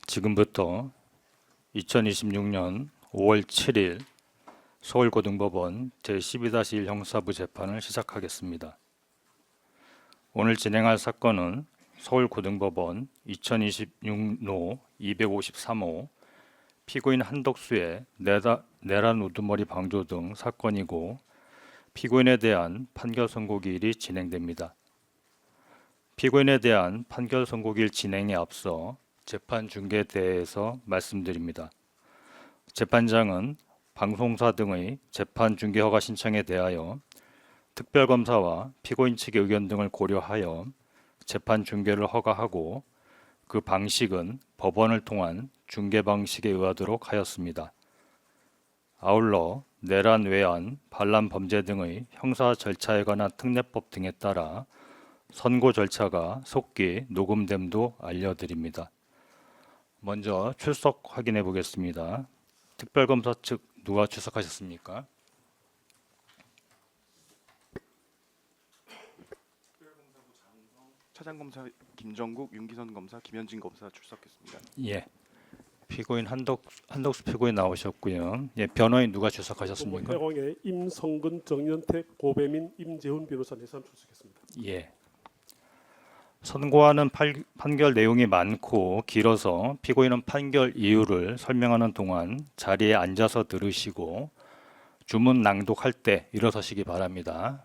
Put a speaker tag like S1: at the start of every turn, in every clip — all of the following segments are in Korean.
S1: 지금부터 2026년 5월 7일 서울고등법원 제12-1 형사부 재판을 시작하겠습니다. 오늘 진행할 사건은 서울고등법원 2026노 253호 피고인 한덕수의 내란 우두머리 방조 등 사건이고, 피고인에 대한 판결 선고기일이 진행됩니다. 피고인에 대한 판결 선고기일 진행에 앞서 재판 중계에 대해서 말씀드립니다. 재판장은 방송사 등의 재판 중계 허가 신청에 대하여 특별검사와 피고인 측의 의견 등을 고려하여 재판 중계를 허가하고, 그 방식은 법원을 통한 중계 방식에 의하도록 하였습니다. 아울러 내란 외환, 반란 범죄 등의 형사 절차에 관한 특례법 등에 따라 선고 절차가 속기 녹음됨도 알려드립니다. 먼저 출석 확인해 보겠습니다. 특별검사 측 누가 출석하셨습니까?
S2: 차장검사 김정국, 윤기선 검사, 김현진 검사 출석했습니다.
S1: 피고인 한덕수 피고인 나오셨고요. 변호인 누가 출석하셨습니까?
S3: 해광의 임성근, 정연택, 고배민, 임재훈 변호사 4사람 출석했습니다.
S1: 선고하는 판결 내용이 많고 길어서 피고인은 판결 이유를 설명하는 동안 자리에 앉아서 들으시고 주문 낭독할 때 일어서시기 바랍니다.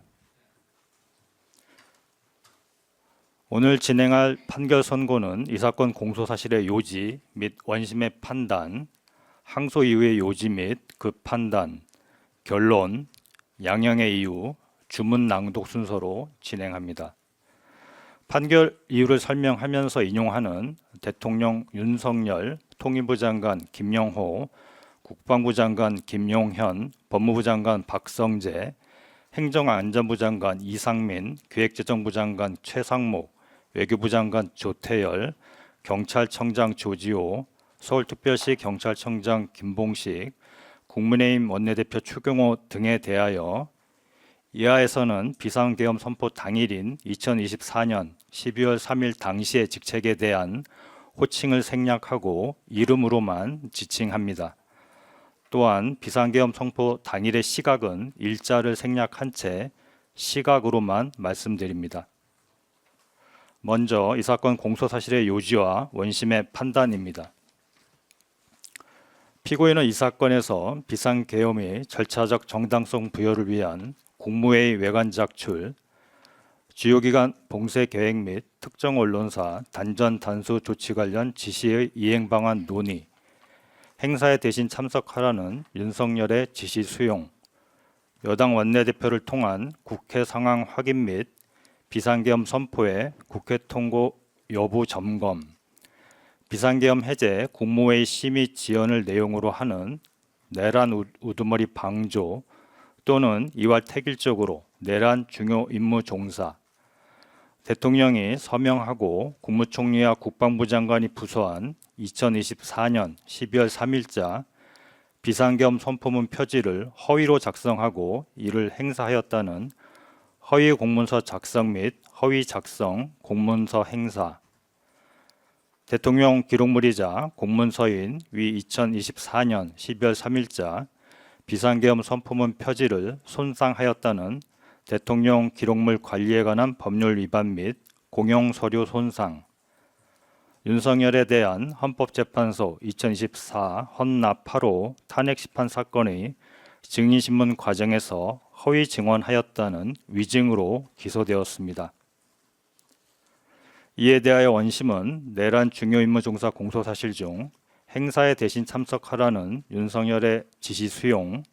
S1: 오늘 진행할 판결 선고는 이 사건 공소 사실의 요지 및 원심의 판단, 항소 이후의 요지 및 그 판단, 결론, 양형의 이유, 주문 낭독 순서로 진행합니다. 판결 이유를 설명하면서 인용하는 대통령 윤석열, 통일부 장관 김영호, 국방부 장관 김용현, 법무부 장관 박성재, 행정안전부 장관 이상민, 기획재정부 장관 최상목, 외교부 장관 조태열, 경찰청장 조지호, 서울특별시 경찰청장 김봉식, 국민의힘 원내대표 추경호 등에 대하여 이하에서는 비상계엄 선포 당일인 2024년 12월 3일 당시의 직책에 대한 호칭을 생략하고 이름으로만 지칭합니다. 또한 비상계엄 선포 당일의 시각은 일자를 생략한 채 시각으로만 말씀드립니다. 먼저 이 사건 공소사실의 요지와 원심의 판단입니다. 피고인은 이 사건에서 비상계엄의 절차적 정당성 부여를 위한 국무회의 외관 작출, 주요기관 봉쇄 계획 및 특정 언론사 단전 단수 조치 관련 지시의 이행 방안 논의, 행사에 대신 참석하라는 윤석열의 지시 수용, 여당 원내대표를 통한 국회 상황 확인 및 비상계엄 선포의 국회 통고 여부 점검, 비상계엄 해제 국무회의 심의 지연을 내용으로 하는 내란 우두머리 방조 또는 이와 택일적으로 내란 중요 임무 종사, 대통령이 서명하고 국무총리와 국방부 장관이 부서한 2024년 12월 3일자 비상계엄 선포문 표지를 허위로 작성하고 이를 행사하였다는 허위 공문서 작성 및 허위 작성 공문서 행사, 대통령 기록물이자 공문서인 위 2024년 12월 3일자 비상계엄 선포문 표지를 손상하였다는 대통령 기록물 관리에 관한 법률 위반 및 공용서류 손상, 윤석열에 대한 헌법재판소 2024 헌납 8호 탄핵심판 사건의 증인신문 과정에서 허위 증언하였다는 위증으로 기소되었습니다. 이에 대하여 원심은 내란 중요임무 종사 공소사실 중 행사에 대신 참석하라는 윤석열의 지시 수용,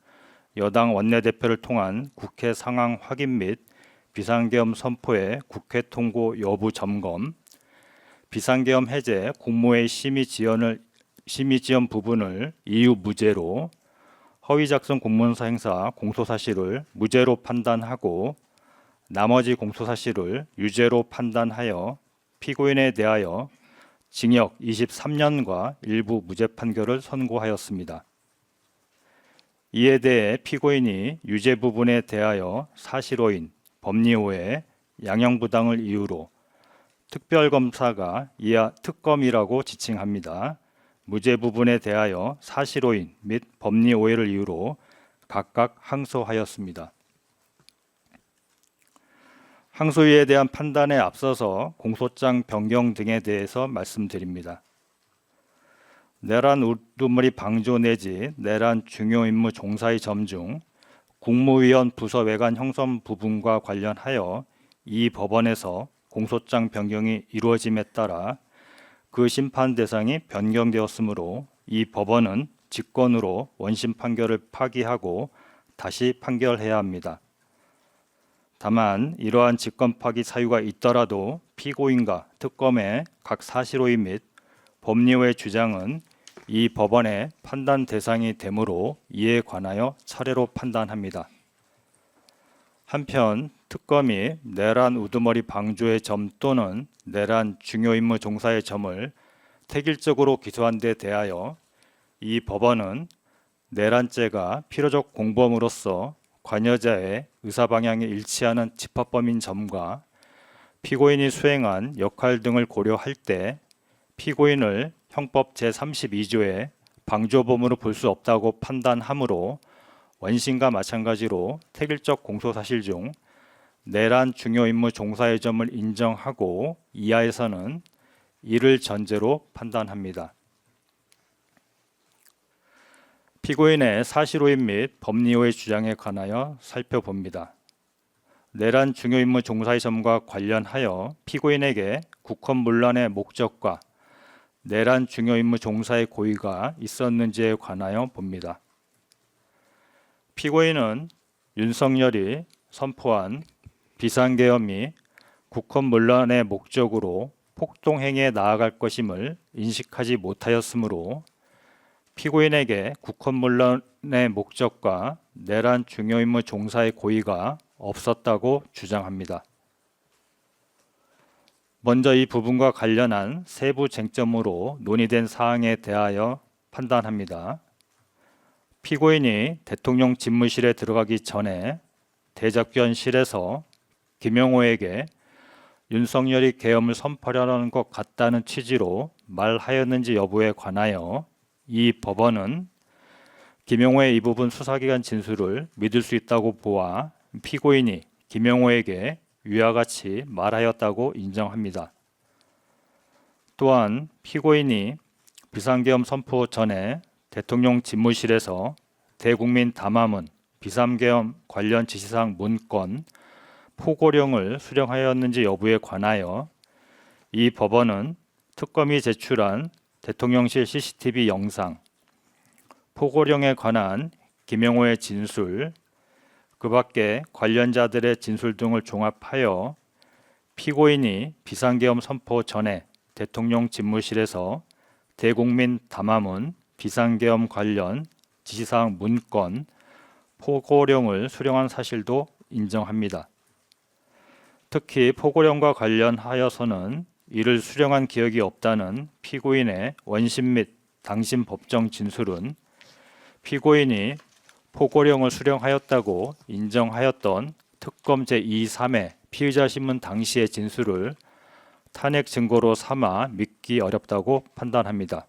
S1: 여당 원내대표를 통한 국회 상황 확인 및 비상계엄 선포의 국회 통고 여부 점검, 비상계엄 해제 국무회의 심의 지연 부분을 이유 무죄로, 허위 작성 공문서 행사 공소사실을 무죄로 판단하고 나머지 공소사실을 유죄로 판단하여 피고인에 대하여 징역 23년과 일부 무죄 판결을 선고하였습니다. 이에 대해 피고인이 유죄 부분에 대하여 사실오인, 법리오해, 양형부당을 이유로 특별검사가 이하 특검이라고 지칭합니다. 무죄 부분에 대하여 사실오인 및 법리 오해를 이유로 각각 항소하였습니다. 항소유예에 대한 판단에 앞서서 공소장 변경 등에 대해서 말씀드립니다. 내란 우두머리 방조 내지 내란 중요 임무 종사의 점 중 국무위원 부서 외관 형성 부분과 관련하여 이 법원에서 공소장 변경이 이루어짐에 따라 그 심판 대상이 변경되었으므로 이 법원은 직권으로 원심 판결을 파기하고 다시 판결해야 합니다. 다만 이러한 직권 파기 사유가 있더라도 피고인과 특검의 각 사실오인 및 법리오의 주장은 이 법원의 판단 대상이 되므로 이에 관하여 차례로 판단합니다. 한편 특검이 내란 우두머리 방조의 점 또는 내란 중요 임무 종사의 점을 택일적으로 기소한 데 대하여 이 법원은 내란죄가 필요적 공범으로서 관여자의 의사 방향이 일치하는 집합범인 점과 피고인이 수행한 역할 등을 고려할 때 피고인을 형법 제32조의 방조범으로 볼 수 없다고 판단하므로 원심과 마찬가지로 택일적 공소사실 중 내란 중요 임무 종사의 점을 인정하고 이하에서는 이를 전제로 판단합니다. 피고인의 사실오인 및 법리오의 주장에 관하여 살펴봅니다. 내란 중요 임무 종사의 점과 관련하여 피고인에게 국헌문란의 목적과 내란 중요 임무 종사의 고의가 있었는지에 관하여 봅니다. 피고인은 윤석열이 선포한 비상계엄이 국헌문란의 목적으로 폭동행위에 나아갈 것임을 인식하지 못하였으므로 피고인에게 국헌문란의 목적과 내란 중요 임무 종사의 고의가 없었다고 주장합니다. 먼저 이 부분과 관련한 세부 쟁점으로 논의된 사항에 대하여 판단합니다. 피고인이 대통령 집무실에 들어가기 전에 대작견실에서 김영호에게 윤석열이 계엄을 선포하려는 것 같다는 취지로 말하였는지 여부에 관하여 이 법원은 김영호의 이 부분 수사기관 진술을 믿을 수 있다고 보아 피고인이 김영호에게 위와 같이 말하였다고 인정합니다. 또한 피고인이 비상계엄 선포 전에 대통령 집무실에서 대국민 담화문, 비상계엄 관련 지시사항 문건, 포고령을 수령하였는지 여부에 관하여 이 법원은 특검이 제출한 대통령실 CCTV 영상, 포고령에 관한 김영호의 진술, 그 밖에 관련자들의 진술 등을 종합하여 피고인이 비상계엄 선포 전에 대통령 집무실에서 대국민 담화문, 비상계엄 관련 지시사항 문건, 포고령을 수령한 사실도 인정합니다. 특히 포고령과 관련하여서는 이를 수령한 기억이 없다는 피고인의 원심 및 당심 법정 진술은 피고인이 포고령을 수령하였다고 인정하였던 특검 제23회 피의자 신문 당시의 진술을 탄핵 증거로 삼아 믿기 어렵다고 판단합니다.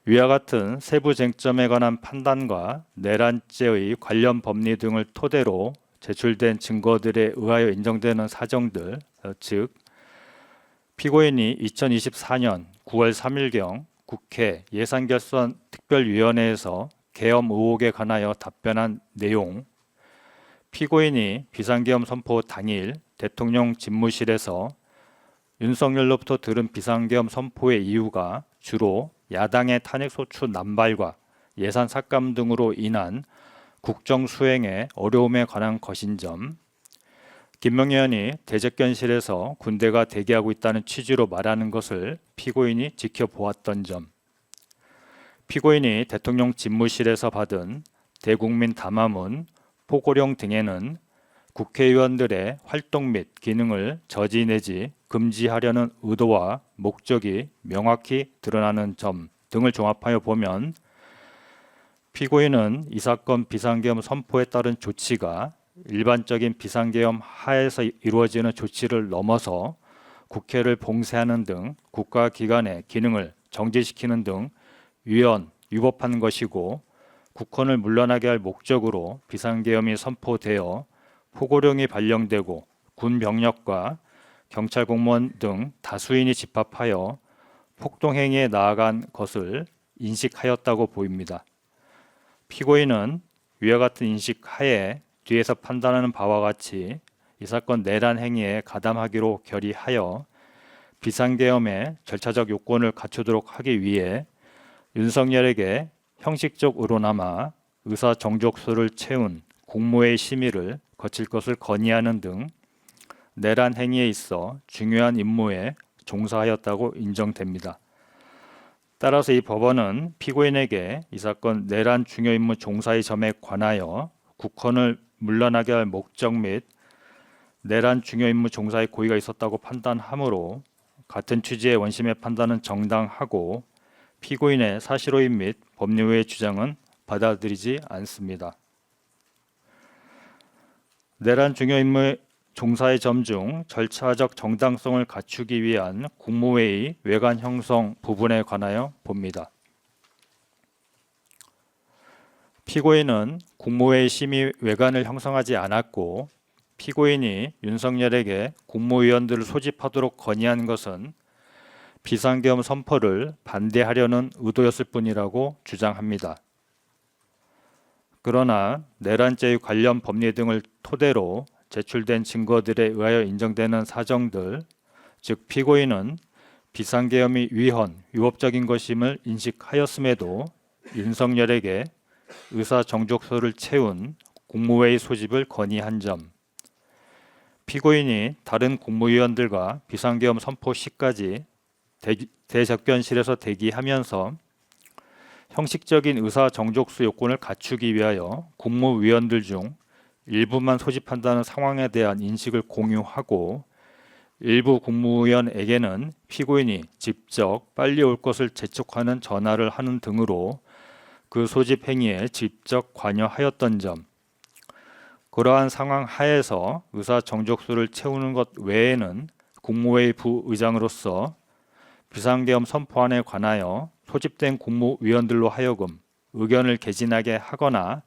S1: 위와 같은 세부 쟁점에 관한 판단과 내란죄의 관련 법리 등을 토대로 제출된 증거들에 의하여 인정되는 사정들, 즉 피고인이 2024년 9월 3일경 국회 예산결산 특별위원회에서 계엄 의혹에 관하여 답변한 내용, 피고인이 비상계엄 선포 당일 대통령 집무실에서 윤석열로부터 들은 비상계엄 선포의 이유가 주로 야당의 탄핵소추 남발과 예산 삭감 등으로 인한 국정 수행의 어려움에 관한 것인 점, 김명희 의원이 대접견실에서 군대가 대기하고 있다는 취지로 말하는 것을 피고인이 지켜보았던 점, 피고인이 대통령 집무실에서 받은 대국민 담화문, 포고령 등에는 국회의원들의 활동 및 기능을 저지 내지 금지하려는 의도와 목적이 명확히 드러나는 점 등을 종합하여 보면 피고인은 이 사건 비상계엄 선포에 따른 조치가 일반적인 비상계엄 하에서 이루어지는 조치를 넘어서 국회를 봉쇄하는 등 국가기관의 기능을 정지시키는 등 위법한 것이고 국헌을 물러나게 할 목적으로 비상계엄이 선포되어 포고령이 발령되고 군 병력과 경찰 공무원 등 다수인이 집합하여 폭동행위에 나아간 것을 인식하였다고 보입니다. 피고인은 위와 같은 인식 하에 뒤에서 판단하는 바와 같이 이 사건 내란 행위에 가담하기로 결의하여 비상계엄의 절차적 요건을 갖추도록 하기 위해 윤석열에게 형식적으로나마 의사 정족수를 채운 국무회의 심의를 거칠 것을 건의하는 등 내란 행위에 있어 중요한 임무에 종사하였다고 인정됩니다. 따라서 이 법원은 피고인에게 이 사건 내란 중요 임무 종사의 점에 관하여 국헌을 물러나게 할 목적 및 내란 중요 임무 종사의 고의가 있었다고 판단하므로 같은 취지의 원심의 판단은 정당하고 피고인의 사실오인 및 법률의 주장은 받아들이지 않습니다. 내란 중요 임무 종사의 점 중 절차적 정당성을 갖추기 위한 국무회의 외관 형성 부분에 관하여 봅니다. 피고인은 국무회의 심의 외관을 형성하지 않았고 피고인이 윤석열에게 국무위원들을 소집하도록 건의한 것은 비상계엄 선포를 반대하려는 의도였을 뿐이라고 주장합니다. 그러나 내란죄의 관련 법리 등을 토대로 제출된 증거들에 의하여 인정되는 사정들, 즉 피고인은 비상계엄이 위헌,위법적인 것임을 인식하였음에도 윤석열에게 의사정족서를 채운 국무회의 소집을 건의한 점, 피고인이 다른 국무위원들과 비상계엄 선포 시까지 대접견실에서 대기하면서 형식적인 의사정족수 요건을 갖추기 위하여 국무위원들 중 일부만 소집한다는 상황에 대한 인식을 공유하고 일부 국무위원에게는 피고인이 직접 빨리 올 것을 재촉하는 전화를 하는 등으로 그 소집 행위에 직접 관여하였던 점, 그러한 상황 하에서 의사 정족수를 채우는 것 외에는 국무회의 부의장으로서 비상계엄 선포안에 관하여 소집된 국무위원들로 하여금 의견을 개진하게 하거나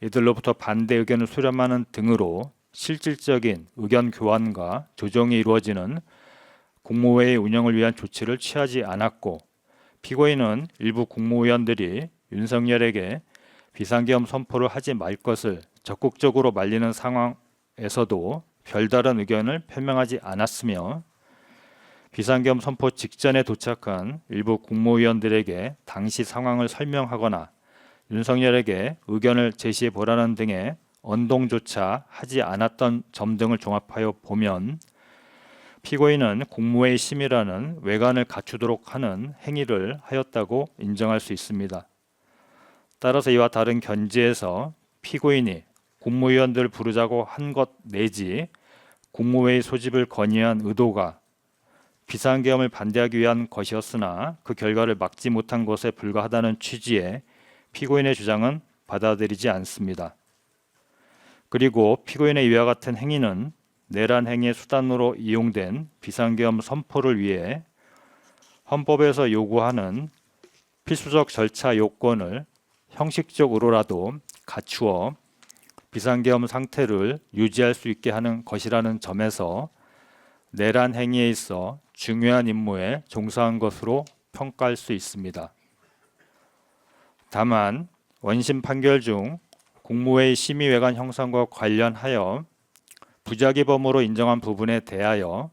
S1: 이들로부터 반대 의견을 수렴하는 등으로 실질적인 의견 교환과 조정이 이루어지는 국무회의 운영을 위한 조치를 취하지 않았고 피고인은 일부 국무위원들이 윤석열에게 비상계엄 선포를 하지 말 것을 적극적으로 말리는 상황에서도 별다른 의견을 표명하지 않았으며 비상계엄 선포 직전에 도착한 일부 국무위원들에게 당시 상황을 설명하거나 윤석열에게 의견을 제시해 보라는 등의 언동조차 하지 않았던 점 등을 종합하여 보면 피고인은 국무회의 심의라는 외관을 갖추도록 하는 행위를 하였다고 인정할 수 있습니다. 따라서 이와 다른 견지에서 피고인이 국무위원들을 부르자고 한 것 내지 국무회의 소집을 건의한 의도가 비상계엄을 반대하기 위한 것이었으나 그 결과를 막지 못한 것에 불과하다는 취지의 피고인의 주장은 받아들이지 않습니다. 그리고 피고인의 이와 같은 행위는 내란 행위의 수단으로 이용된 비상계엄 선포를 위해 헌법에서 요구하는 필수적 절차 요건을 형식적으로라도 갖추어 비상계엄 상태를 유지할 수 있게 하는 것이라는 점에서 내란 행위에 있어 중요한 임무에 종사한 것으로 평가할 수 있습니다. 다만 원심 판결 중 국무회의 심의외관 형성과 관련하여 부작위범으로 인정한 부분에 대하여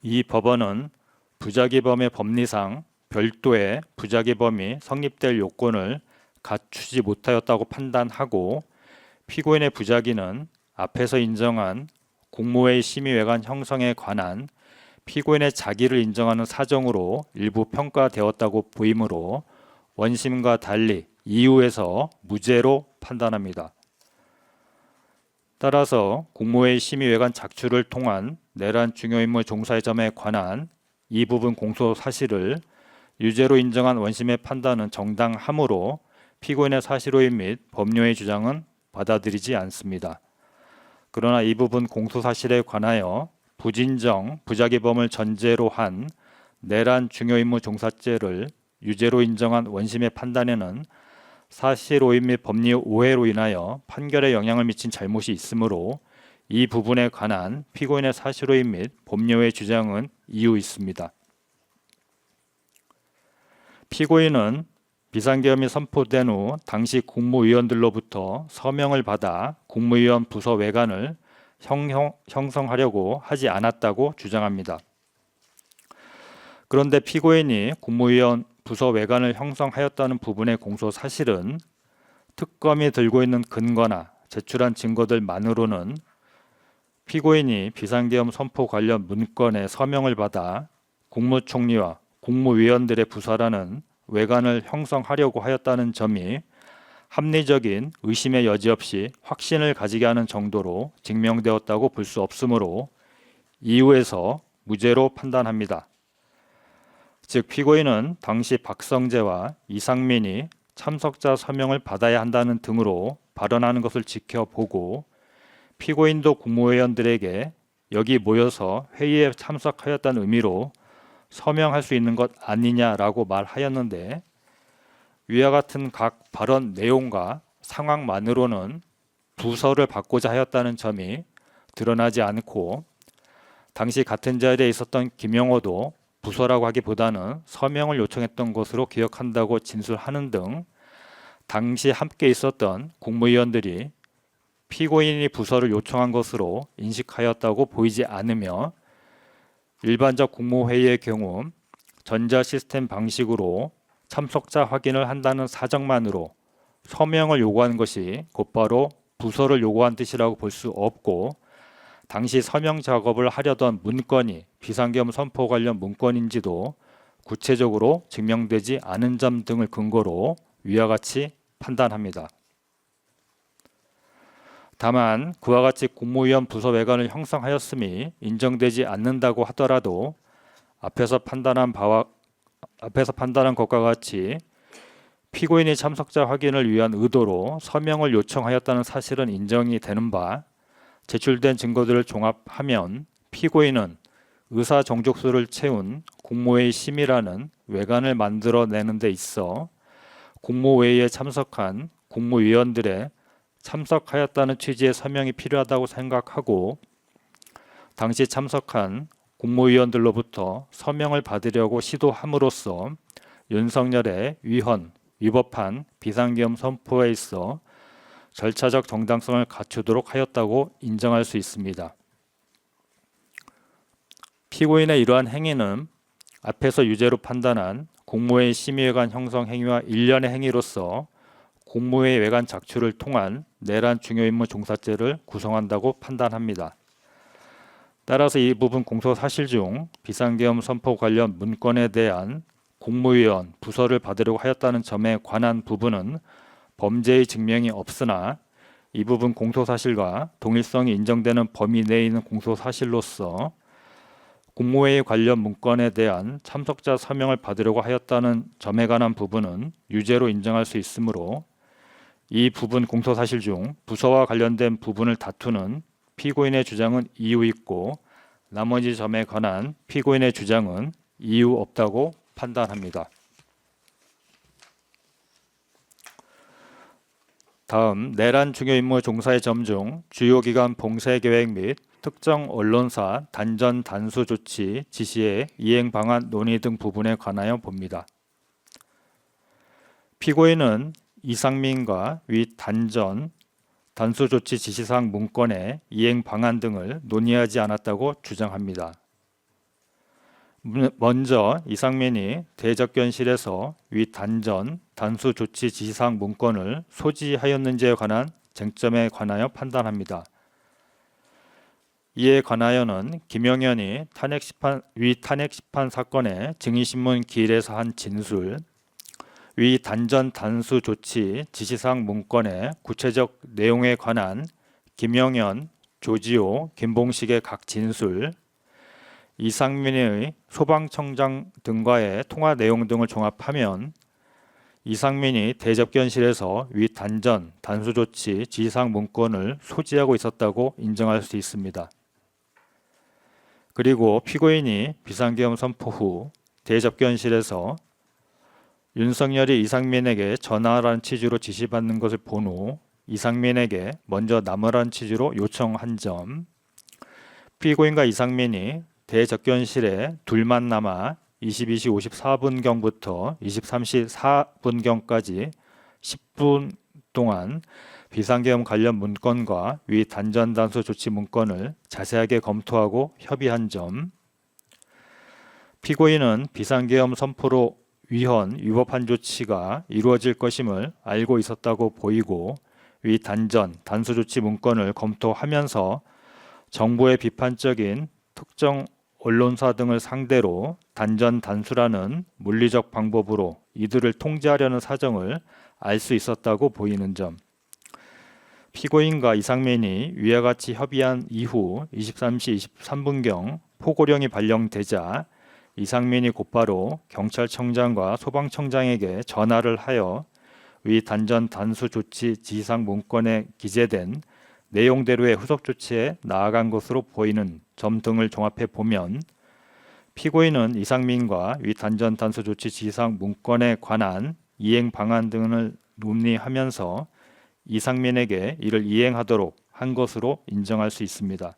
S1: 이 법원은 부작위범의 법리상 별도의 부작위범이 성립될 요건을 갖추지 못하였다고 판단하고 피고인의 부작위는 앞에서 인정한 국무회의 심의외관 형성에 관한 피고인의 자기를 인정하는 사정으로 일부 평가되었다고 보이므로 원심과 달리 이유에서 무죄로 판단합니다. 따라서 국무회의 심의외관 작출을 통한 내란 중요임무 종사의 점에 관한 이 부분 공소 사실을 유죄로 인정한 원심의 판단은 정당하므로 피고인의 사실오인 및 법료의 주장은 받아들이지 않습니다. 그러나 이 부분 공소사실에 관하여 부진정, 부작위범을 전제로 한 내란 중요임무 종사죄를 유죄로 인정한 원심의 판단에는 사실 오인 및 법리 오해로 인하여 판결에 영향을 미친 잘못이 있으므로 이 부분에 관한 피고인의 사실 오인 및 법리 오해 주장은 이유 있습니다. 피고인은 비상계엄이 선포된 후 당시 국무위원들로부터 서명을 받아 국무위원 부서 외관을 형성하려고 하지 않았다고 주장합니다. 그런데 피고인이 국무위원 부서 외관을 형성하였다는 부분의 공소 사실은 특검이 들고 있는 근거나 제출한 증거들만으로는 피고인이 비상계엄 선포 관련 문건에 서명을 받아 국무총리와 국무위원들의 부서라는 외관을 형성하려고 하였다는 점이 합리적인 의심의 여지 없이 확신을 가지게 하는 정도로 증명되었다고 볼 수 없으므로 이유에서 무죄로 판단합니다. 즉 피고인은 당시 박성재와 이상민이 참석자 서명을 받아야 한다는 등으로 발언하는 것을 지켜보고 피고인도 국무위원들에게 여기 모여서 회의에 참석하였다는 의미로 서명할 수 있는 것 아니냐라고 말하였는데 위와 같은 각 발언 내용과 상황만으로는 부서를 받고자 하였다는 점이 드러나지 않고 당시 같은 자리에 있었던 김영호도 부서라고 하기보다는 서명을 요청했던 것으로 기억한다고 진술하는 등 당시 함께 있었던 국무위원들이 피고인이 부서를 요청한 것으로 인식하였다고 보이지 않으며 일반적 국무회의의 경우 전자시스템 방식으로 참석자 확인을 한다는 사정만으로 서명을 요구하는 것이 곧바로 부서를 요구한 뜻이라고 볼 수 없고 당시 서명 작업을 하려던 문건이 비상계엄 선포 관련 문건인지도 구체적으로 증명되지 않은 점 등을 근거로 위와 같이 판단합니다. 다만 그와 같이 국무위원 부서 외관을 형성하였음이 인정되지 않는다고 하더라도 앞에서 판단한 것과 같이 피고인이 참석자 확인을 위한 의도로 서명을 요청하였다는 사실은 인정이 되는 바 제출된 증거들을 종합하면 피고인은 의사 정족수를 채운 국무회의 심의라는 외관을 만들어내는 데 있어 국무회의에 참석한 국무위원들의 참석하였다는 취지의 서명이 필요하다고 생각하고 당시 참석한 국무위원들로부터 서명을 받으려고 시도함으로써 윤석열의 위법한 비상계엄 선포에 있어 절차적 정당성을 갖추도록 하였다고 인정할 수 있습니다. 피고인의 이러한 행위는 앞에서 유죄로 판단한 국무회의 심의회관 형성 행위와 일련의 행위로서 국무회의 외관 작출을 통한 내란 중요임무 종사죄를 구성한다고 판단합니다. 따라서 이 부분 공소 사실 중 비상계엄 선포 관련 문건에 대한 국무위원 부서를 받으려고 하였다는 점에 관한 부분은 범죄의 증명이 없으나 이 부분 공소사실과 동일성이 인정되는 범위 내에 있는 공소사실로서 국무회의 관련 문건에 대한 참석자 서명을 받으려고 하였다는 점에 관한 부분은 유죄로 인정할 수 있으므로 이 부분 공소사실 중 부서와 관련된 부분을 다투는 피고인의 주장은 이유 있고 나머지 점에 관한 피고인의 주장은 이유 없다고 판단합니다. 다음 내란 중요임무 종사의 점 중 주요 기관 봉쇄 계획 및 특정 언론사 단전 단수 조치 지시의 이행 방안 논의 등 부분에 관하여 봅니다. 피고인은 이상민과 위 단전 단수 조치 지시사항 문건의 이행 방안 등을 논의하지 않았다고 주장합니다. 먼저 이상민이 대접견실에서 위 단전 단수 조치 지시사항 문건을 소지하였는지에 관한 쟁점에 관하여 판단합니다. 이에 관하여는 김영현이 위 탄핵 심판 사건의 증인신문 기일에서 한 진술, 위 단전 단수 조치 지시사항 문건의 구체적 내용에 관한 김영현, 조지호, 김봉식의 각 진술, 이상민의 소방청장 등과의 통화 내용 등을 종합하면 이상민이 대접견실에서 위 단전, 단수조치, 지시사항 문건을 소지하고 있었다고 인정할 수 있습니다. 그리고 피고인이 비상계엄 선포 후 대접견실에서 윤석열이 이상민에게 전화하라는 취지로 지시받는 것을 본 후 이상민에게 먼저 남으라는 취지로 요청한 점, 피고인과 이상민이 대접견실에 둘만 남아 22시 54분경부터 23시 4분경까지 10분 동안 비상계엄 관련 문건과 위 단전 단수 조치 문건을 자세하게 검토하고 협의한 점, 피고인은 비상계엄 선포로 위헌, 위법한 조치가 이루어질 것임을 알고 있었다고 보이고 위 단전, 단수 조치 문건을 검토하면서 정부의 비판적인 특정 언론사 등을 상대로 단전 단수라는 물리적 방법으로 이들을 통제하려는 사정을 알 수 있었다고 보이는 점, 피고인과 이상민이 위와 같이 협의한 이후 23시 23분경 포고령이 발령되자 이상민이 곧바로 경찰청장과 소방청장에게 전화를 하여 위 단전 단수 조치 지시사항 문건에 기재된 내용대로의 후속 조치에 나아간 것으로 보이는 점 등을 종합해 보면 피고인은 이상민과 위 단전 단수 조치 지시사항 문건에 관한 이행 방안 등을 논의하면서 이상민에게 이를 이행하도록 한 것으로 인정할 수 있습니다.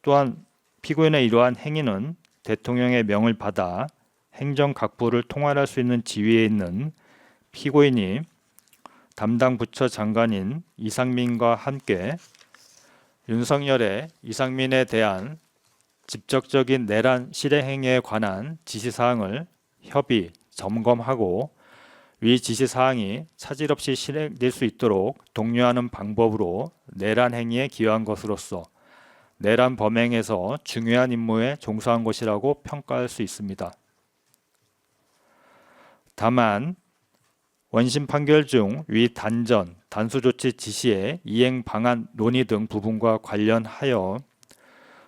S1: 또한 피고인의 이러한 행위는 대통령의 명을 받아 행정각부를 통할할 수 있는 지위에 있는 피고인이 담당 부처 장관인 이상민과 함께 윤석열의 이상민에 대한 직접적인 내란 실행 행위에 관한 지시사항을 협의, 점검하고 위 지시사항이 차질 없이 실행될 수 있도록 독려하는 방법으로 내란 행위에 기여한 것으로서 내란 범행에서 중요한 임무에 종사한 것이라고 평가할 수 있습니다. 다만 원심 판결 중 위 단전, 단수조치 지시의 이행 방안 논의 등 부분과 관련하여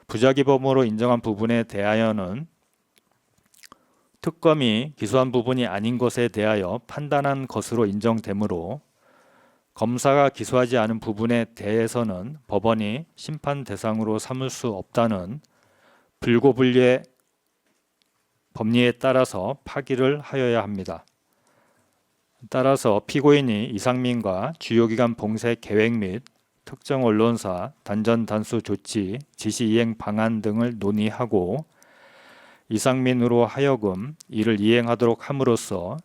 S1: 부작위범으로 인정한 부분에 대하여는 특검이 기소한 부분이 아닌 것에 대하여 판단한 것으로 인정되므로 검사가 기소하지 않은 부분에 대해서는 법원이 심판 대상으로 삼을 수 없다는 불고불리의 법리에 따라서 파기를 하여야 합니다. 따라서 피고인이 이상민과 주요기관 봉쇄 계획 및 특정 언론사 단전 단수 조치 지시 이행 방안 등을 논의하고 이상민으로 하여금 이를 이행하도록 함으로써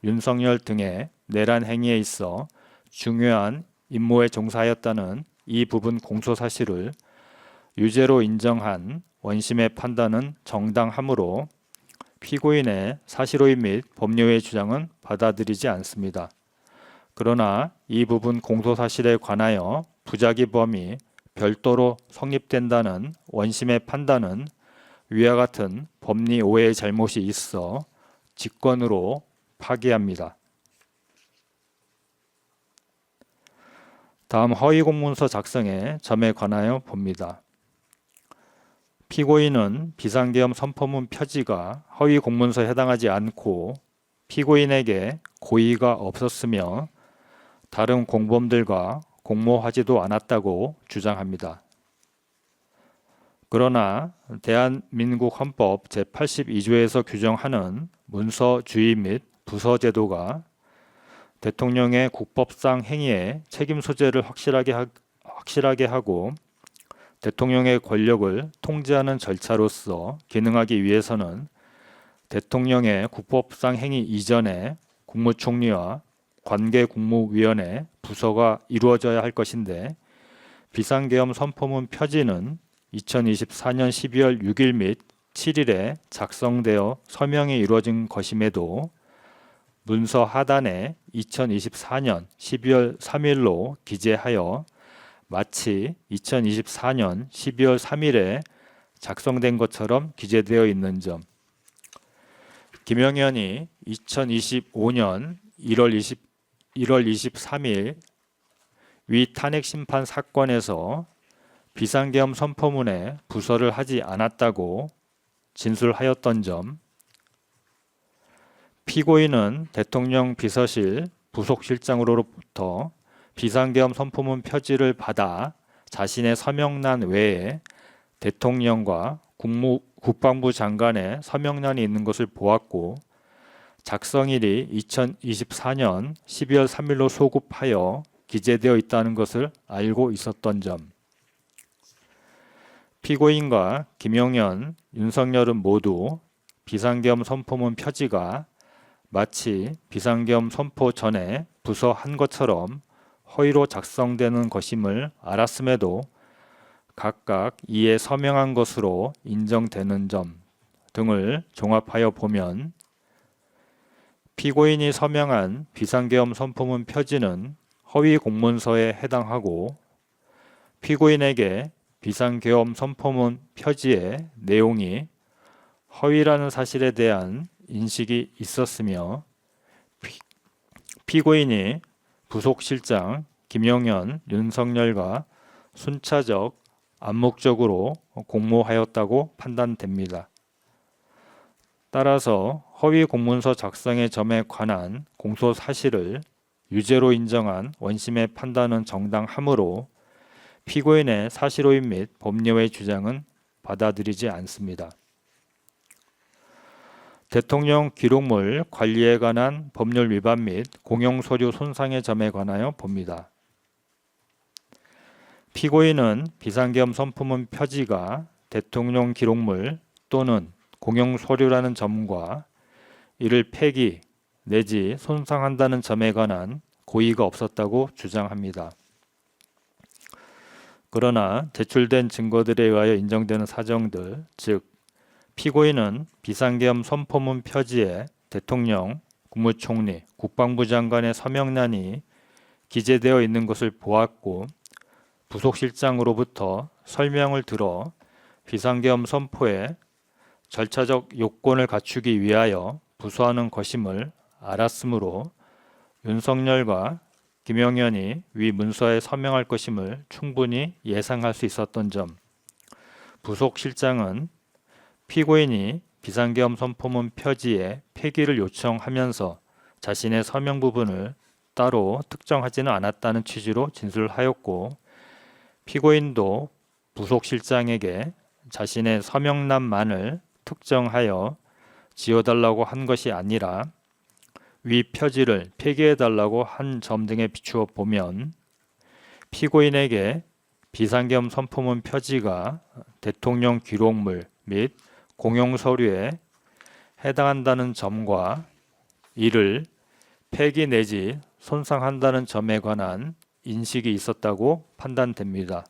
S1: 윤석열 등의 내란 행위에 있어 중요한 임무에 종사하였다는 이 부분 공소 사실을 유죄로 인정한 원심의 판단은 정당하므로 피고인의 사실오해 및 법리오해 주장은 받아들이지 않습니다. 그러나 이 부분 공소 사실에 관하여 부작위범이 별도로 성립된다는 원심의 판단은 위와 같은 법리 오해의 잘못이 있어 직권으로 파기합니다. 다음 허위공문서 작성의 점에 관하여 봅니다. 피고인은 비상계엄 선포문 표지가 허위공문서에 해당하지 않고 피고인에게 고의가 없었으며 다른 공범들과 공모하지도 않았다고 주장합니다. 그러나 대한민국 헌법 제82조에서 규정하는 문서주의 및 부서제도가 대통령의 국법상 행위에 책임 소재를 확실하게 하고 대통령의 권력을 통제하는 절차로서 기능하기 위해서는 대통령의 국법상 행위 이전에 국무총리와 관계국무위원회 부서가 이루어져야 할 것인데 비상계엄 선포문 표지는 2024년 12월 6일 및 7일에 작성되어 서명이 이루어진 것임에도 문서 하단에 2024년 12월 3일로 기재하여 마치 2024년 12월 3일에 작성된 것처럼 기재되어 있는 점, 김영현이 2025년 1월 23일 위 탄핵심판 사건에서 비상계엄 선포문에 부서를 하지 않았다고 진술하였던 점, 피고인은 대통령 비서실 부속실장으로부터 비상계엄 선포문 표지를 받아 자신의 서명란 외에 대통령과 국방부 장관의 서명란이 있는 것을 보았고 작성일이 2024년 12월 3일로 소급하여 기재되어 있다는 것을 알고 있었던 점. 피고인과 김용현, 윤석열은 모두 비상계엄 선포문 표지가 마치 비상계엄 선포 전에 부서 한 것처럼 허위로 작성되는 것임을 알았음에도 각각 이에 서명한 것으로 인정되는 점 등을 종합하여 보면 피고인이 서명한 비상계엄 선포문 표지는 허위 공문서에 해당하고 피고인에게 비상계엄 선포문 표지의 내용이 허위라는 사실에 대한 인식이 있었으며 피고인이 부속실장 김용현, 윤석열과 순차적, 암묵적으로 공모하였다고 판단됩니다. 따라서 허위 공문서 작성의 점에 관한 공소 사실을 유죄로 인정한 원심의 판단은 정당하므로 피고인의 사실오인 및 법리외의 주장은 받아들이지 않습니다. 대통령 기록물 관리에 관한 법률 위반 및 공용서류 손상의 점에 관하여 봅니다. 피고인은 비상계엄 선포문 표지가 대통령 기록물 또는 공용서류라는 점과 이를 폐기 내지 손상한다는 점에 관한 고의가 없었다고 주장합니다. 그러나 제출된 증거들에 의하여 인정되는 사정들, 즉 피고인은 비상계엄 선포문 표지에 대통령, 국무총리, 국방부 장관의 서명란이 기재되어 있는 것을 보았고 부속실장으로부터 설명을 들어 비상계엄 선포에 절차적 요건을 갖추기 위하여 부서하는 것임을 알았으므로 윤석열과 김용현이 위 문서에 서명할 것임을 충분히 예상할 수 있었던 점, 부속실장은 피고인이 비상계엄 선포문 표지의 폐기를 요청하면서 자신의 서명 부분을 따로 특정하지는 않았다는 취지로 진술하였고 피고인도 부속실장에게 자신의 서명란만을 특정하여 지워달라고 한 것이 아니라 위 표지를 폐기해달라고 한 점 등에 비추어 보면 피고인에게 비상계엄 선포문 표지가 대통령 기록물 및 공용서류에 해당한다는 점과 이를 폐기 내지 손상한다는 점에 관한 인식이 있었다고 판단됩니다.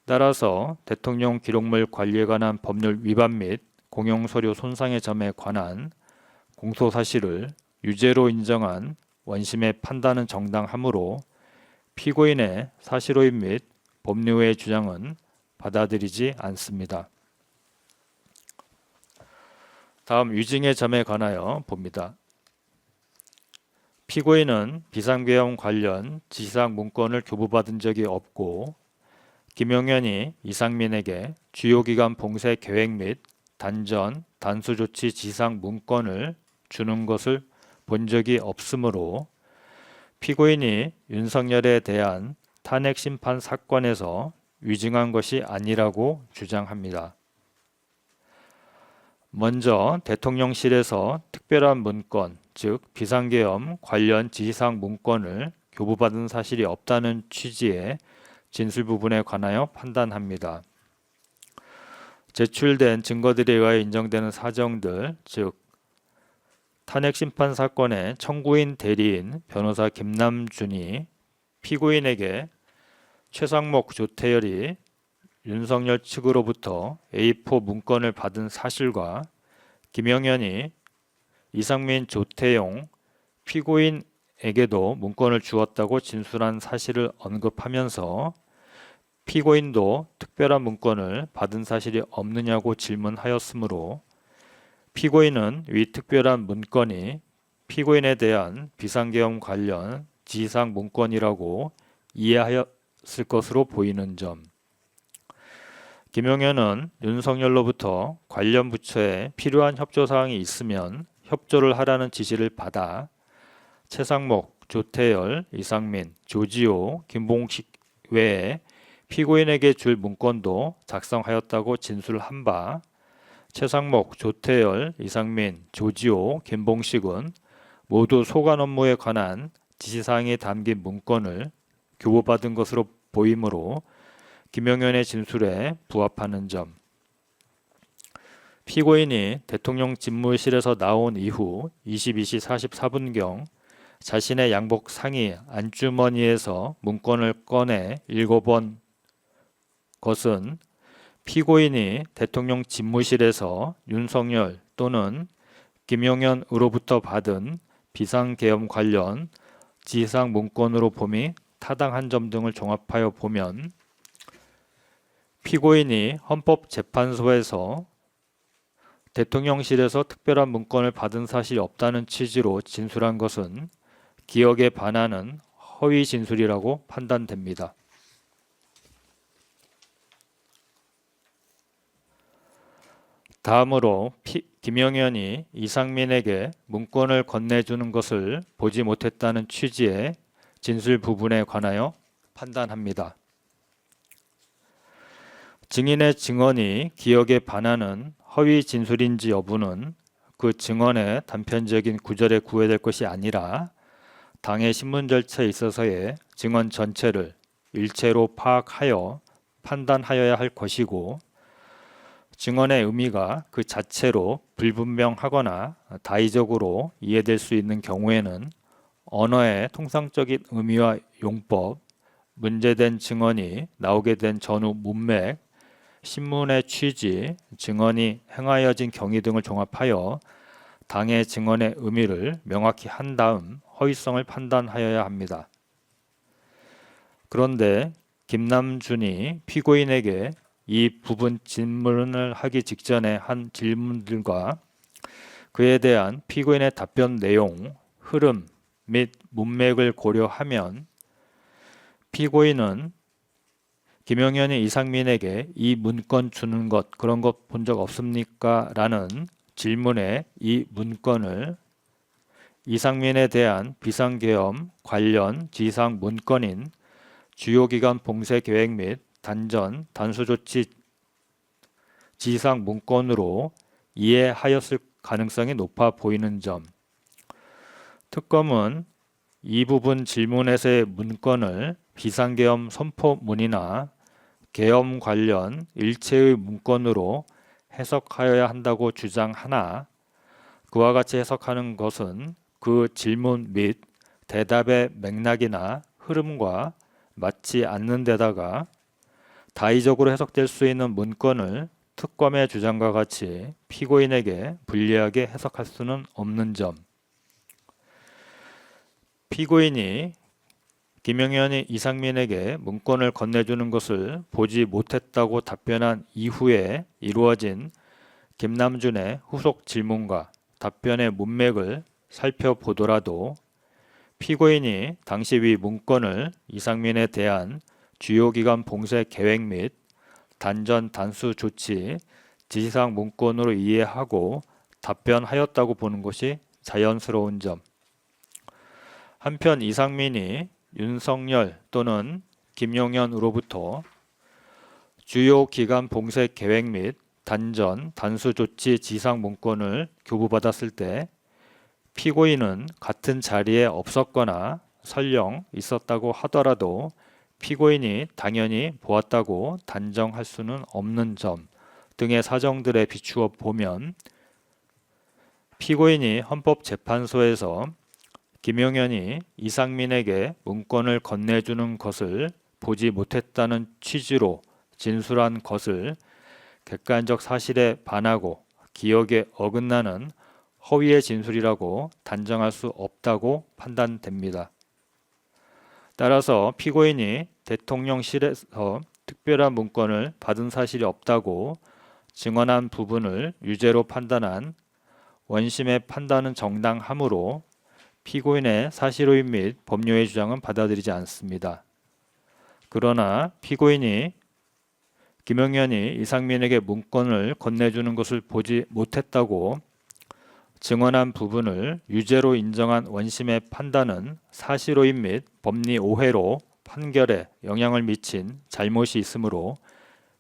S1: 따라서 대통령 기록물 관리에 관한 법률 위반 및 공용서류 손상의 점에 관한 공소사실을 유죄로 인정한 원심의 판단은 정당하므로 피고인의 사실오인 및 법리외의 주장은 받아들이지 않습니다. 다음 위증의 점에 관하여 봅니다. 피고인은 비상계엄 관련 지시사항 문건을 교부받은 적이 없고 김용현이 이상민에게 주요기관 봉쇄 계획 및 단전, 단수조치 지시사항 문건을 주는 것을 본 적이 없으므로 피고인이 윤석열에 대한 탄핵심판 사건에서 위증한 것이 아니라고 주장합니다. 먼저 대통령실에서 특별한 문건, 즉 비상계엄 관련 지시사항 문건을 교부받은 사실이 없다는 취지의 진술 부분에 관하여 판단합니다. 제출된 증거들에 의하여 인정되는 사정들, 즉 탄핵심판 사건의 청구인 대리인 변호사 김남준이 피고인에게 최상목, 조태열이 윤석열 측으로부터 A4 문건을 받은 사실과 김용현이 이상민, 조태용 피고인에게도 문건을 주었다고 진술한 사실을 언급하면서 피고인도 특별한 문건을 받은 사실이 없느냐고 질문하였으므로 피고인은 위 특별한 문건이 피고인에 대한 비상계엄 관련 지시사항 문건이라고 이해하였을 것으로 보이는 점, 김용현은 윤석열로부터 관련 부처에 필요한 협조사항이 있으면 협조를 하라는 지시를 받아 최상목, 조태열, 이상민, 조지호, 김봉식 외에 피고인에게 줄 문건도 작성하였다고 진술한 바, 최상목, 조태열, 이상민, 조지호, 김봉식은 모두 소관 업무에 관한 지시사항이 담긴 문건을 교부받은 것으로 보이므로 김용현의 진술에 부합하는 점, 피고인이 대통령 집무실에서 나온 이후 22시 44분경 자신의 양복 상의 안주머니에서 문건을 꺼내 읽어본 것은 피고인이 대통령 집무실에서 윤석열 또는 김용현으로부터 받은 비상계엄 관련 지시사항 문건으로 봄이 타당한 점 등을 종합하여 보면 피고인이 헌법재판소에서 대통령실에서 특별한 문건을 받은 사실이 없다는 취지로 진술한 것은 기억에 반하는 허위 진술이라고 판단됩니다. 다음으로 김용현이 이상민에게 문건을 건네주는 것을 보지 못했다는 취지의 진술 부분에 관하여 판단합니다. 증인의 증언이 기억에 반하는 허위 진술인지 여부는 그 증언의 단편적인 구절에 구애될 것이 아니라 당의 신문 절차에 있어서의 증언 전체를 일체로 파악하여 판단하여야 할 것이고, 증언의 의미가 그 자체로 불분명하거나 다의적으로 이해될 수 있는 경우에는 언어의 통상적인 의미와 용법, 문제된 증언이 나오게 된 전후 문맥, 신문의 취지, 증언이 행하여진 경위 등을 종합하여 당의 증언의 의미를 명확히 한 다음 허위성을 판단하여야 합니다. 그런데 김남준이 피고인에게 이 부분 질문을 하기 직전에 한 질문들과 그에 대한 피고인의 답변 내용, 흐름 및 문맥을 고려하면 피고인은 김용현이 이상민에게 이 문건 주는 것 그런 것 본 적 없습니까? 라는 질문에 이 문건을 이상민에 대한 비상계엄 관련 지시사항 문건인 주요기간 봉쇄 계획 및 단전 단수조치 지시사항 문건으로 이해하였을 가능성이 높아 보이는 점, 특검은 이 부분 질문에서의 문건을 비상계엄 선포문이나 계엄 관련 일체의 문건으로 해석하여야 한다고 주장하나 그와 같이 해석하는 것은 그 질문 및 대답의 맥락이나 흐름과 맞지 않는 데다가 다의적으로 해석될 수 있는 문건을 특검의 주장과 같이 피고인에게 불리하게 해석할 수는 없는 점, 피고인이 김용현이 이상민에게 문건을 건네주는 것을 보지 못했다고 답변한 이후에 이루어진 김남준의 후속 질문과 답변의 문맥을 살펴보더라도 피고인이 당시 위 문건을 이상민에 대한 주요기간 봉쇄 계획 및 단전 단수 조치 지시사항 문건으로 이해하고 답변하였다고 보는 것이 자연스러운 점, 한편 이상민이 윤석열 또는 김용현으로부터 주요 기간 봉쇄 계획 및 단전 단수 조치 지시사항 문건을 교부받았을 때 피고인은 같은 자리에 없었거나 설령 있었다고 하더라도 피고인이 당연히 보았다고 단정할 수는 없는 점 등의 사정들에 비추어 보면 피고인이 헌법재판소에서 김용현이 이상민에게 문건을 건네주는 것을 보지 못했다는 취지로 진술한 것을 객관적 사실에 반하고 기억에 어긋나는 허위의 진술이라고 단정할 수 없다고 판단됩니다. 따라서 피고인이 대통령실에서 특별한 문건을 받은 사실이 없다고 증언한 부분을 유죄로 판단한 원심의 판단은 정당하므로 피고인의 사실오인 및 법료의 주장은 받아들이지 않습니다. 그러나 피고인이 김용현이 이상민에게 문건을 건네주는 것을 보지 못했다고 증언한 부분을 유죄로 인정한 원심의 판단은 사실오인 및 법리 오해로 판결에 영향을 미친 잘못이 있으므로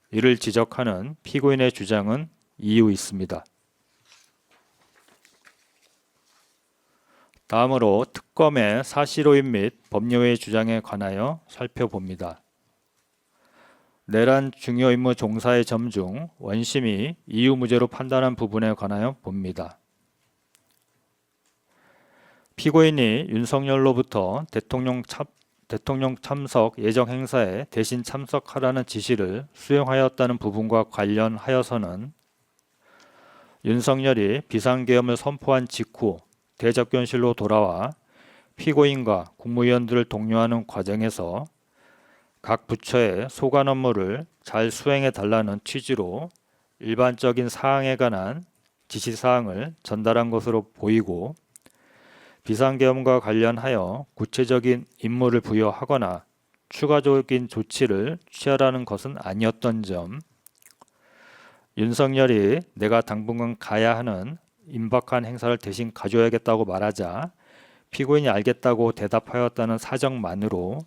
S1: 이를 지적하는 피고인의 주장은 이유 있습니다. 다음으로 특검의 사실오인 및 법리오해 주장에 관하여 살펴봅니다. 내란 중요 임무 종사의 점 중 원심이 이유무죄로 판단한 부분에 관하여 봅니다. 피고인이 윤석열로부터 대통령 참석 예정 행사에 대신 참석하라는 지시를 수행하였다는 부분과 관련하여서는 윤석열이 비상계엄을 선포한 직후 대접견실로 돌아와 피고인과 국무위원들을 독려하는 과정에서 각 부처의 소관 업무를 잘 수행해 달라는 취지로 일반적인 사항에 관한 지시사항을 전달한 것으로 보이고 비상계엄과 관련하여 구체적인 임무를 부여하거나 추가적인 조치를 취하라는 것은 아니었던 점, 윤석열이 내가 당분간 가야 하는 임박한 행사를 대신 가져야겠다고 말하자 피고인이 알겠다고 대답하였다는 사정만으로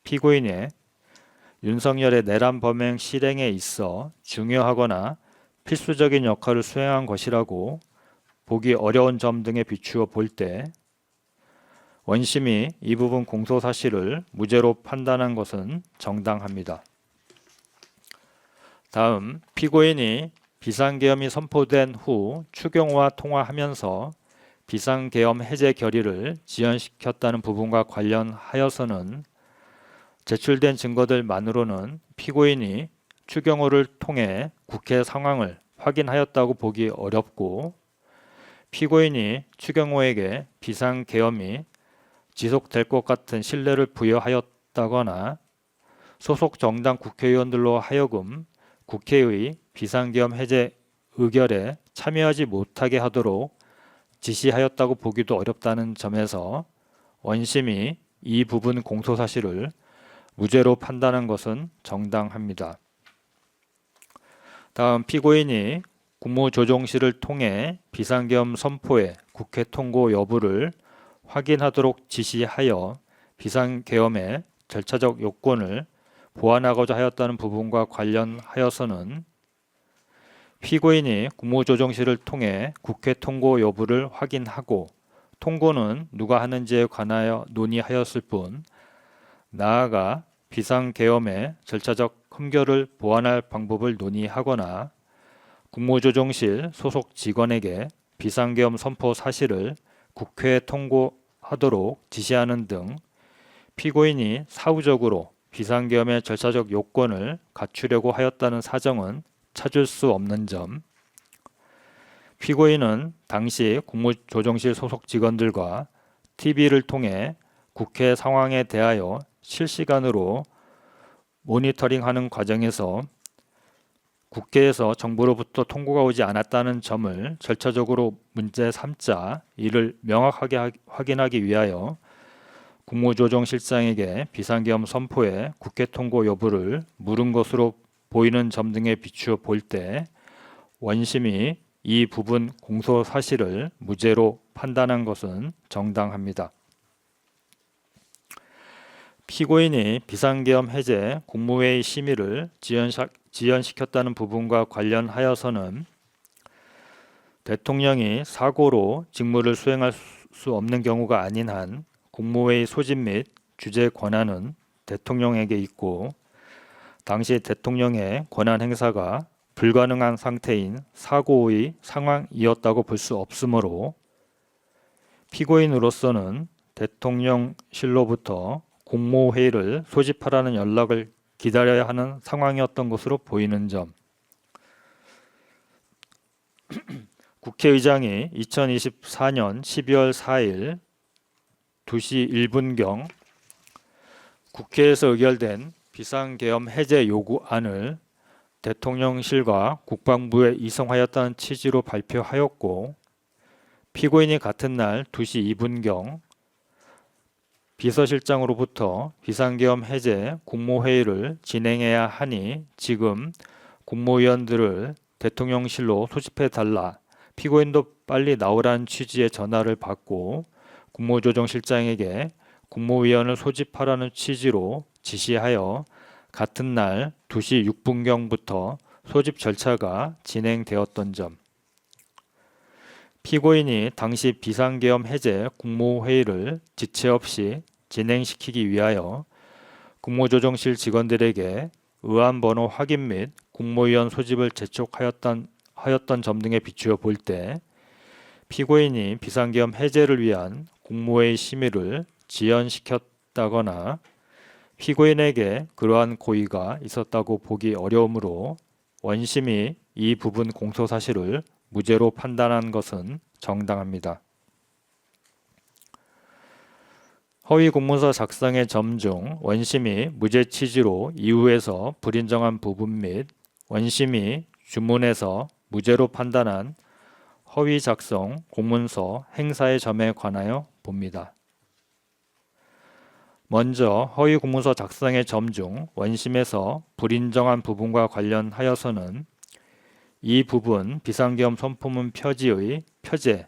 S1: 피고인의 윤석열의 내란 범행 실행에 있어 중요하거나 필수적인 역할을 수행한 것이라고 보기 어려운 점 등에 비추어 볼 때 원심이 이 부분 공소사실을 무죄로 판단한 것은 정당합니다. 다음, 피고인이 비상계엄이 선포된 후 추경호와 통화하면서 비상계엄 해제 결의를 지연시켰다는 부분과 관련하여서는 제출된 증거들만으로는 피고인이 추경호를 통해 국회 상황을 확인하였다고 보기 어렵고 피고인이 추경호에게 비상계엄이 지속될 것 같은 신뢰를 부여하였다거나 소속 정당 국회의원들로 하여금 국회의 비상계엄 해제 의결에 참여하지 못하게 하도록 지시하였다고 보기도 어렵다는 점에서 원심이 이 부분 공소사실을 무죄로 판단한 것은 정당합니다. 다음, 피고인이 국무조정실을 통해 비상계엄 선포의 국회 통고 여부를 확인하도록 지시하여 비상계엄의 절차적 요건을 보완하고자 하였다는 부분과 관련하여서는 피고인이 국무조정실을 통해 국회 통고 여부를 확인하고 통고는 누가 하는지에 관하여 논의하였을 뿐 나아가 비상계엄의 절차적 흠결을 보완할 방법을 논의하거나 국무조정실 소속 직원에게 비상계엄 선포 사실을 국회에 통고하도록 지시하는 등 피고인이 사후적으로 비상계엄의 절차적 요건을 갖추려고 하였다는 사정은 찾을 수 없는 점, 피고인은 당시 국무조정실 소속 직원들과 TV를 통해 국회 상황에 대하여 실시간으로 모니터링하는 과정에서 국회에서 정부로부터 통고가 오지 않았다는 점을 절차적으로 문제 삼자 이를 명확하게 확인하기 위하여 국무조정실장에게 비상계엄 선포의 국회 통고 여부를 물은 것으로 보이는 점 등에 비추어 볼 때 원심이 이 부분 공소 사실을 무죄로 판단한 것은 정당합니다. 피고인이 비상계엄 해제 국무회의 심의를 지연시켰다는 부분과 관련하여서는 대통령이 사고로 직무를 수행할 수 없는 경우가 아닌 한 국무회의 소집 및 주재 권한은 대통령에게 있고 당시 대통령의 권한 행사가 불가능한 상태인 사고의 상황이었다고 볼 수 없으므로 피고인으로서는 대통령실로부터 국무회의를 소집하라는 연락을 기다려야 하는 상황이었던 것으로 보이는 점, 국회의장이 2024년 12월 4일 2시 1분경 국회에서 의결된 비상계엄 해제 요구안을 대통령실과 국방부에 이송하였다는 취지로 발표하였고 피고인이 같은 날 2시 2분경 비서실장으로부터 비상계엄 해제 국무회의를 진행해야 하니 지금 국무위원들을 대통령실로 소집해 달라, 피고인도 빨리 나오라는 취지의 전화를 받고 국무조정실장에게 국무위원을 소집하라는 취지로 지시하여 같은 날 2시 6분경부터 소집 절차가 진행되었던 점, 피고인이 당시 비상계엄 해제 국무회의를 지체 없이 진행시키기 위하여 국무조정실 직원들에게 의안번호 확인 및 국무위원 소집을 재촉하였던 점 등에 비추어 볼 때 피고인이 비상계엄 해제를 위한 국무회의 심의를 지연시켰다거나 피고인에게 그러한 고의가 있었다고 보기 어려우므로 원심이 이 부분 공소사실을 무죄로 판단한 것은 정당합니다. 허위 공문서 작성의 점 중 원심이 무죄 취지로 이후에서 불인정한 부분 및 원심이 주문에서 무죄로 판단한 허위 작성 공문서 행사의 점에 관하여 봅니다. 먼저 허위 공문서 작성의 점 중 원심에서 불인정한 부분과 관련하여서는 이 부분 비상계엄 선포문 표지의 표제,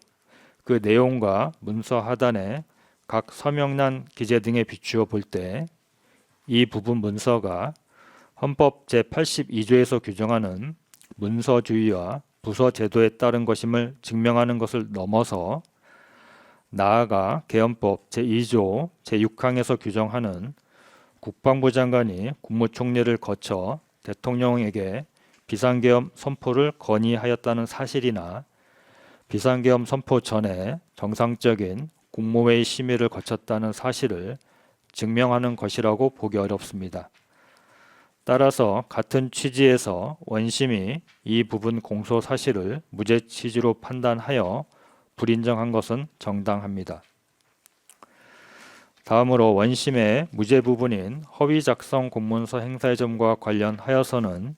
S1: 그 내용과 문서 하단의 각 서명란 기재 등에 비추어 볼 때 이 부분 문서가 헌법 제82조에서 규정하는 문서주의와 부서 제도에 따른 것임을 증명하는 것을 넘어서 나아가 계엄법 제2조 제6항에서 규정하는 국방부 장관이 국무총리를 거쳐 대통령에게 비상계엄 선포를 건의하였다는 사실이나 비상계엄 선포 전에 정상적인 국무회의 심의를 거쳤다는 사실을 증명하는 것이라고 보기 어렵습니다. 따라서 같은 취지에서 원심이 이 부분 공소 사실을 무죄 취지로 판단하여 불인정한 것은 정당합니다. 다음으로 원심의 무죄 부분인 허위 작성 공문서 행사의 점과 관련하여서는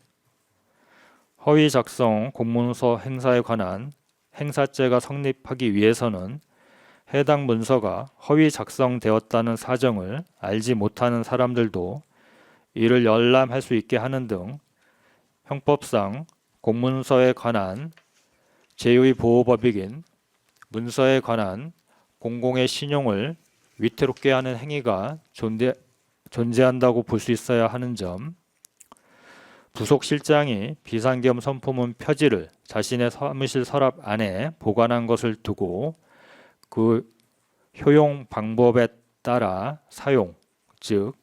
S1: 허위 작성 공문서 행사에 관한 행사죄가 성립하기 위해서는 해당 문서가 허위 작성되었다는 사정을 알지 못하는 사람들도 이를 열람할 수 있게 하는 등 형법상 공문서에 관한 제의 보호법익인 문서에 관한 공공의 신용을 위태롭게 하는 행위가 존재한다고 볼 수 있어야 하는 점, 부속실장이 비상계엄 선포문 표지를 자신의 사무실 서랍 안에 보관한 것을 두고 그 효용 방법에 따라 사용, 즉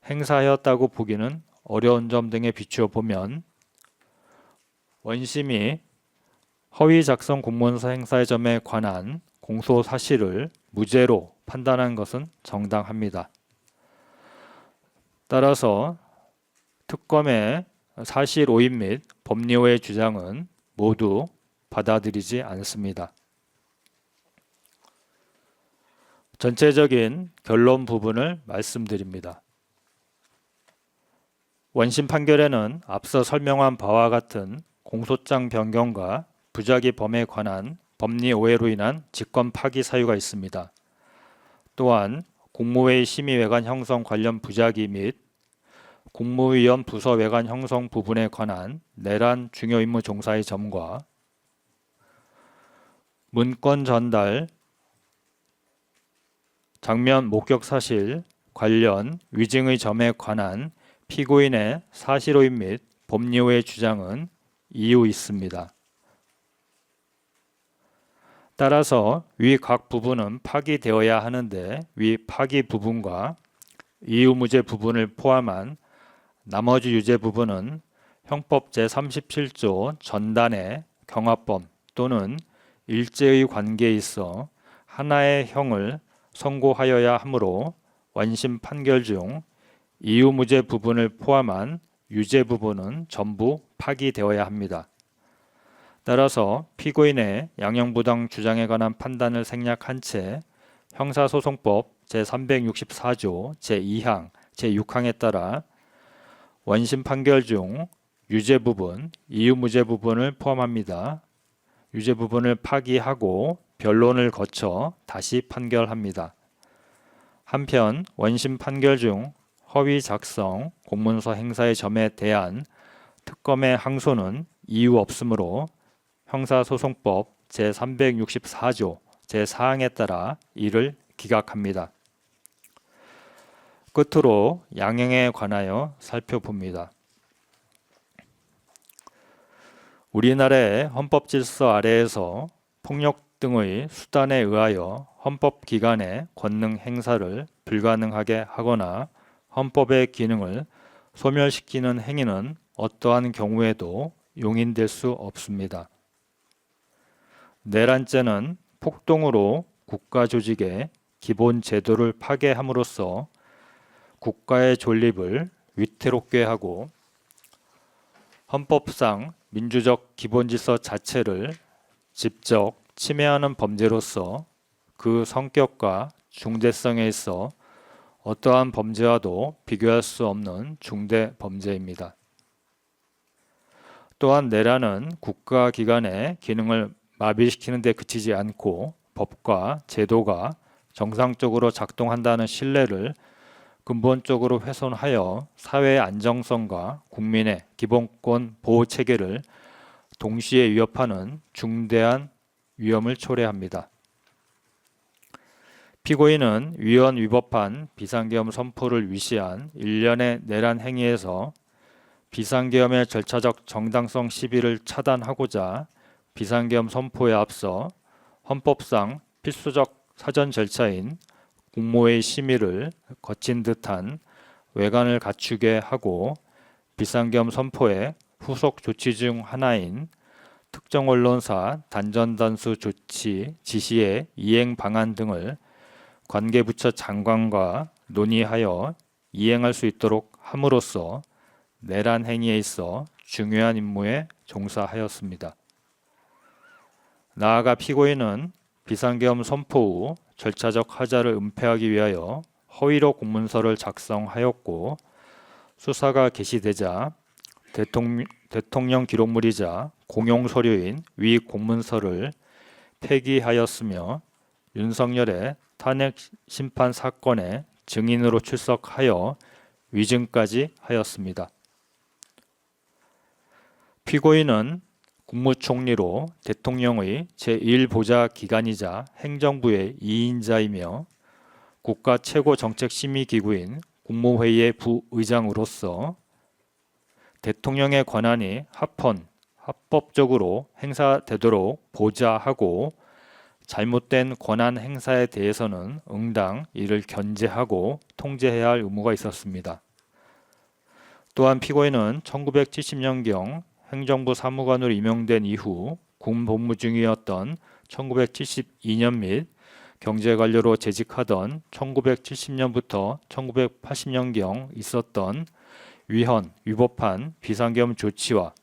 S1: 행사하였다고 보기는 어려운 점 등에 비추어 보면 원심이 허위 작성 공문서 행사의 점에 관한 공소 사실을 무죄로 판단한 것은 정당합니다. 따라서 특검의 사실 오인 및 법리오의 주장은 모두 받아들이지 않습니다. 전체적인 결론 부분을 말씀드립니다. 원심 판결에는 앞서 설명한 바와 같은 공소장 변경과 부작위 범에 관한 법리 오해로 인한 직권 파기 사유가 있습니다. 또한 국무회의 심의 외관 형성 관련 부작위 및 국무위원 부서 외관 형성 부분에 관한 내란 중요 임무 종사의 점과 문건 전달, 장면 목격 사실 관련 위증의 점에 관한 피고인의 사실오인 및 법리오의 주장은 이유 있습니다. 따라서 위 각 부분은 파기되어야 하는데 위 파기 부분과 이유무죄 부분을 포함한 나머지 유죄 부분은 형법 제37조 전단의 경합범 또는 일제의 관계에 있어 하나의 형을 선고하여야 하므로 원심 판결 중 이유무죄 부분을 포함한 유죄 부분은 전부 파기되어야 합니다. 따라서 피고인의 양형부당 주장에 관한 판단을 생략한 채 형사소송법 제364조 제2항, 제6항에 따라 원심 판결 중 유죄 부분, 이유무죄 부분을 포함합니다. 유죄 부분을 파기하고 변론을 거쳐 다시 판결합니다. 한편 원심 판결 중 허위 작성 공문서 행사의 점에 대한 특검의 항소는 이유 없으므로 형사소송법 제364조 제4항에 따라 이를 기각합니다. 끝으로 양형에 관하여 살펴봅니다. 우리나라의 헌법 질서 아래에서 폭력 등의 수단에 의하여 헌법기관의 권능 행사를 불가능하게 하거나 헌법의 기능을 소멸시키는 행위는 어떠한 경우에도 용인될 수 없습니다. 내란죄는 폭동으로 국가 조직의 기본 제도를 파괴함으로써 국가의 존립을 위태롭게 하고 헌법상 민주적 기본 질서 자체를 직접 침해하는 범죄로서 그 성격과 중대성에 있어 어떠한 범죄와도 비교할 수 없는 중대 범죄입니다. 또한 내란은 국가기관의 기능을 마비시키는 데 그치지 않고 법과 제도가 정상적으로 작동한다는 신뢰를 근본적으로 훼손하여 사회의 안정성과 국민의 기본권 보호 체계를 동시에 위협하는 중대한 위험을 초래합니다. 피고인은 위헌 위법한 비상계엄 선포를 위시한 일련의 내란 행위에서 비상계엄의 절차적 정당성 시비를 차단하고자 비상계엄 선포에 앞서 헌법상 필수적 사전 절차인 국무회의 심의를 거친 듯한 외관을 갖추게 하고 비상계엄 선포의 후속 조치 중 하나인 특정 언론사 단전단수 조치 지시의 이행 방안 등을 관계부처 장관과 논의하여 이행할 수 있도록 함으로써 내란 행위에 있어 중요한 임무에 종사하였습니다. 나아가 피고인은 비상계엄 선포 후 절차적 하자를 은폐하기 위하여 허위로 공문서를 작성하였고 수사가 개시되자 대통령 기록물이자 공용 서류인 위 공문서를 폐기하였으며 윤석열의 탄핵 심판 사건의 증인으로 출석하여 위증까지 하였습니다. 피고인은 국무총리로 대통령의 제1보좌 기관이자 행정부의 2인자이며 국가 최고 정책심의기구인 국무회의의 부의장으로서 대통령의 권한이 합법적으로 행사되도록 보좌하고 잘못된 권한 행사에 대해서는 응당 이를 견제하고 통제해야 할 의무가 있었습니다. 또한 피고인은 1970년경 행정부 사무관으로 임명된 이후 군복무 중이었던 1972년 및 경제관료로 재직하던 1970년부터 1980년경 있었던 위헌, 위법한 비상계엄 조치와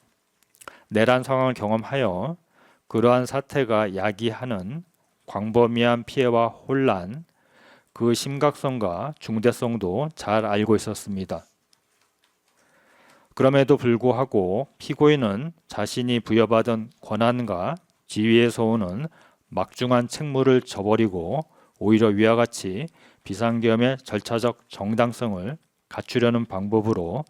S1: 내란 상황을 경험하여 그러한 사태가 야기하는 광범위한 피해와 혼란, 그 심각성과 중대성도 잘 알고 있었습니다. 그럼에도 불구하고 피고인은 자신이 부여받은 권한과 지위에서 오는 막중한 책무를 저버리고 오히려 위와 같이 비상계엄의 절차적 정당성을 갖추려는 방법으로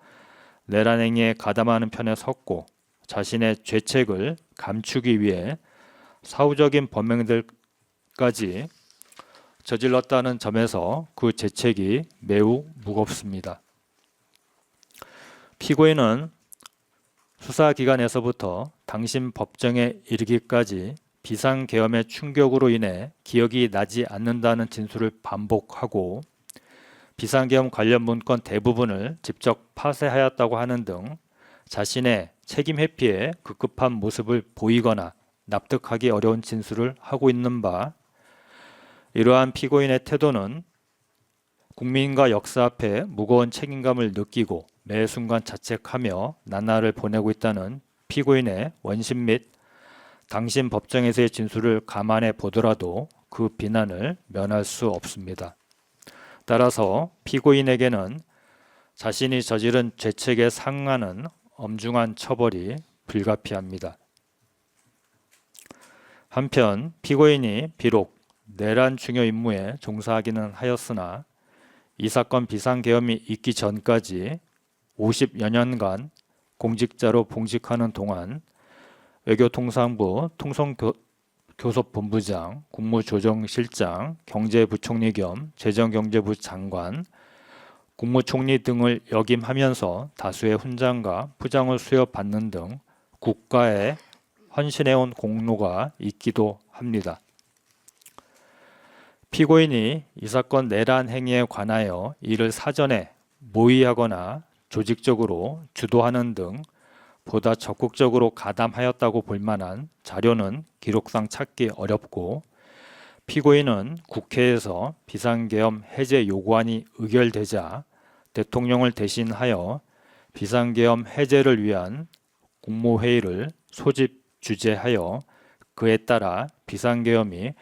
S1: 내란 행위에 가담하는 편에 섰고 자신의 죄책을 감추기 위해 사후적인 범행들까지 저질렀다는 점에서 그 죄책이 매우 무겁습니다. 피고인은 수사기관에서부터 당신 법정에 이르기까지 비상계엄의 충격으로 인해 기억이 나지 않는다는 진술을 반복하고 비상계엄 관련 문건 대부분을 직접 파쇄하였다고 하는 등 자신의 책임 회피에 급급한 모습을 보이거나 납득하기 어려운 진술을 하고 있는 바, 이러한 피고인의 태도는 국민과 역사 앞에 무거운 책임감을 느끼고 매 순간 자책하며 나날을 보내고 있다는 피고인의 원심 및 당신 법정에서의 진술을 감안해 보더라도 그 비난을 면할 수 없습니다. 따라서 피고인에게는 자신이 저지른 죄책에 상응하는 엄중한 처벌이 불가피합니다. 한편 피고인이 비록 내란 중요 임무에 종사하기는 하였으나 이 사건 비상계엄이 있기 전까지 50여 년간 공직자로 봉직하는 동안 외교통상부 교섭본부장, 국무조정실장, 경제부총리 겸 재정경제부 장관, 국무총리 등을 역임하면서 다수의 훈장과 부장을 수여받는 등 국가에 헌신해온 공로가 있기도 합니다. 피고인이 이 사건 내란 행위에 관하여 이를 사전에 모의하거나 조직적으로 주도하는 등 보다 적극적으로 가담하였다고 볼 만한 자료는 기록상 찾기 어렵고, 피고인은 국회에서 비상계엄 해제 요구안이 의결되자 대통령을 대신하여 비상계엄 해제를 위한 국무회의를 소집 주재하여 그에 따라 비상계엄이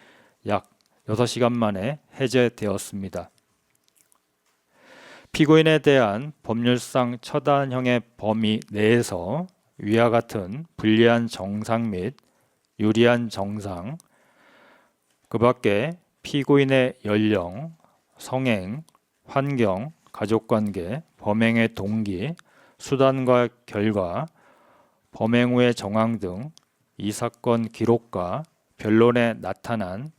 S1: 약 6시간 만에 해제되었습니다. 피고인에 대한 법률상 처단형의 범위 내에서 위와 같은 불리한 정상 및 유리한 정상, 그 밖에 피고인의 연령, 성행, 환경, 가족관계, 범행의 동기, 수단과 결과, 범행 후의 정황 등 이 사건 기록과 변론에 나타난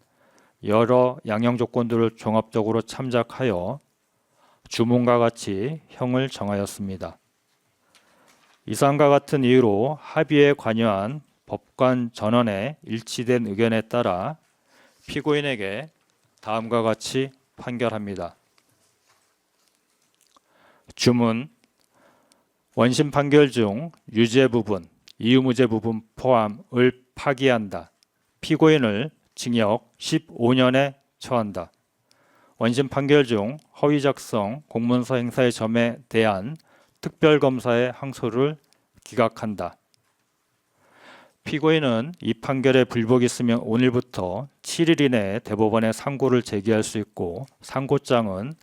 S1: 여러 양형 조건들을 종합적으로 참작하여 주문과 같이 형을 정하였습니다. 이상과 같은 이유로 합의에 관여한 법관 전원의 일치된 의견에 따라 피고인에게 다음과 같이 판결합니다. 주문: 원심 판결 중 유죄 부분, 이유무죄 부분 포함을 파기한다. 피고인을 징역 15년에 처한다. 원심 판결 중 허위 작성 공문서 행사의 점에 대한 특별검사의 항소를 기각한다. 피고인은 이 판결에 불복이 있으면 오늘부터 7일 이내에 대법원에 상고를 제기할 수 있고, 상고장은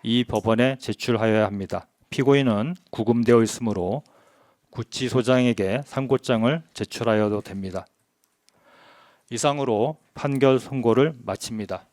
S1: 이 법원에 제출하여야 합니다. 피고인은 구금되어 있으므로 구치소장에게 상고장을 제출하여도 됩니다. 이상으로 판결 선고를 마칩니다.